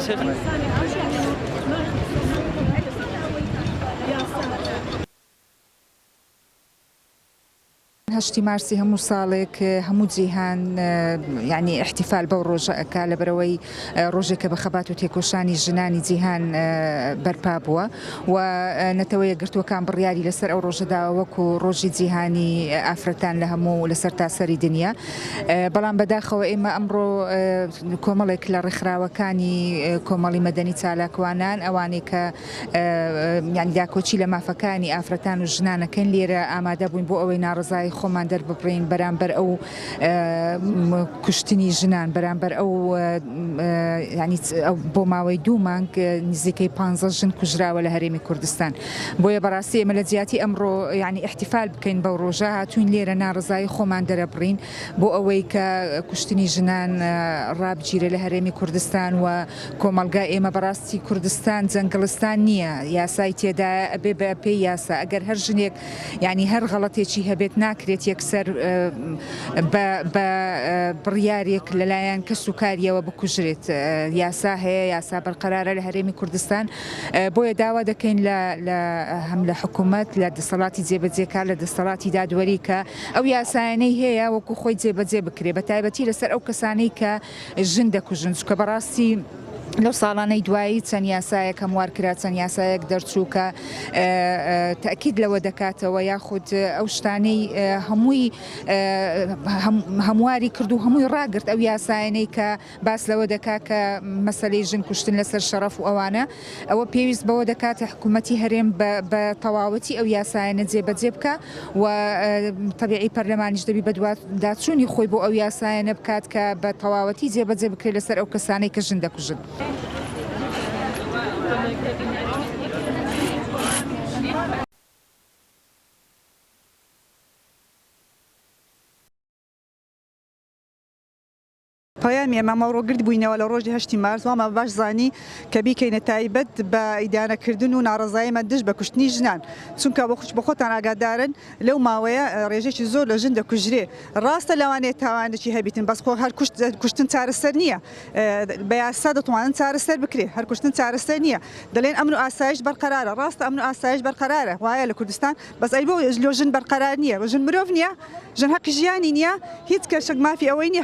هشتی مارسی هەموو ساڵێک هەموو جیهان یعنی احتیفال بەو ڕۆژەکە لەبەرەوەی ڕۆژێکە بە خەبات و تێکۆشانی ژنانی جیهان بەرپا بووە و نەتەوەی یەکگرتووەکان بڕیاری لەسەر ئەو ڕۆژەدا وەکو ڕۆژی جیهانی ئافرەتان لە هەموو لەسەر تاسەری دنیا. بەڵام بەداخەوە ئێمە ئەمڕۆ کۆمەڵێک لە ڕێکخراوەکانی کۆمەڵی مەدەنی چالاکوانان ئەوانەی کە یعنی داکۆچی لە مافەکانی ئافرەتان و ژنانەکەن لێرە ئامادە بووین بۆ ئەوەی ناڕزای خۆمان دەرببڕین بەرامبەر ئەو کوشتنی ژنان بەرامبەر ئەو ینی بۆ ماوەی 2 مانگ نزیکەی 15 ژن کوژراوە لە هەرێمی کوردستان. بۆیە بەڕاستی ئێمە لە جیاتی ئەمڕۆ ینی احتیفال بکەین بەو ڕۆژە هاتوین لێرە ناڕزای خۆمان دەرەبڕین بۆ ئەوەی کە کوشتنی ژنان ڕابگیرە لە هەرێمی کوردستان و کۆمەلگا ئێمە بەڕاستی کوردستان جەنگڵستان نییە، یاسای تێدا ئەبێ بە پێی یاسا ئەگەر هەر ژنێک ینی هەر غەڵەتێکی هەبێت ناکرێت یەکسەر بە بڕیارێک لەلایەن کەس و کاریەوە بکوژرێت. یاسا هەیە، یاسا بەرقەرارە لە هەرێمی کوردستان. بۆیە داوا دەکەین هەم لە حکوومەت لە دەسەڵاتی جێبەجێکار لە دەسەڵاتی دادوەری کە ئەو یاسایانەی هەیە وەکو خۆی جێبەجێ بکرێ بە تایبەتی لەسەر ئەو کەسانەی کە ژن دەکوژن، چونکە بەڕاستی لەو ساڵانەی دوایی چەند یاسایەک هەموار کرا، چەند یاسایەک دەرچوو کە تاکید لەوە دەکاتەوە یاخود ئەو شتانەی هەمووی هەمواری کرد و هەمووی ڕاگرت ئەو یاسایانەی کە باس لەوە دەکات کە مەسەلەی ژن کوشتن لەسەر شەڕەف و ئەوانە ئەوە پێویست بەوە دەکاتە حکوومەتی هەرێم بە تەواوەتی ئەو یاسایانە جێبەجێ بکە و تەبیعی پەرلەمانیش دەبی بە داچوونی خۆی بۆ ئەو یاسایانە بکات کە بە تەواوەتی جێبەجێ بکرێت لەسەر ئەو کەسانەی کە ژن دەکوژن. پایامی ئەمە ڕۆگرت بووینەوە لە ڕۆژی 8 مارس وامە باش زانی کە بیکەینە تایبەت بە ئیدانەکردن و ناڕزاییمە دژ بە کوشتنی ژنان، چونکە بە خۆتان ئاگادارن لەو ماوەیە ڕێژێکی زۆر لە ژن دەکوژرێ. ڕاستە لەوانەیە تاوانێکی هەبیتن، بەس خۆ هەر کوشتن چارەسەر نییە، بە یاسا دەتوانن چارەسەر بکرێ، هەر کوشتن چارەسەر نییە. دەڵێن ئەمن و ئاسایش بەرقەرارە، ڕاستە ئەمن و ئاسایش بەرقەرارە وایە لە کوردستان، بەس ئەی بۆ لۆ ژن بەرقەرار نییە، ژن مرۆڤ نییە، ژن حەقی ژیانی نییە، هیچ کەسێک مافی ئەوەی نییە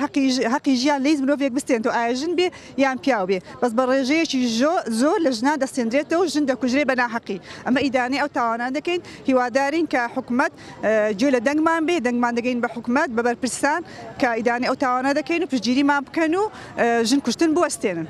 حەقی ژیان لەیز مرۆڤێک بستێن و ئایا ژن بێ یان پیاو بێ، بەس بە ڕێژەیەکی زۆر لە ژنان دەستێنرێتەوە ژن دەکوژرێ بە ناحەقی. ئەمە ئیدانەی ئەو تاوانان دەکەین، هیوادارین کە حکوومەت گوێ لە دەنگمان بێ، دەنگمان دەگەین بە حکوومەت بە بەرپرسان کە ئیدانەی ئەو تاوانە دەکەین و پشتگیریمان بکەن و ژن کوشتن بوەستێنن.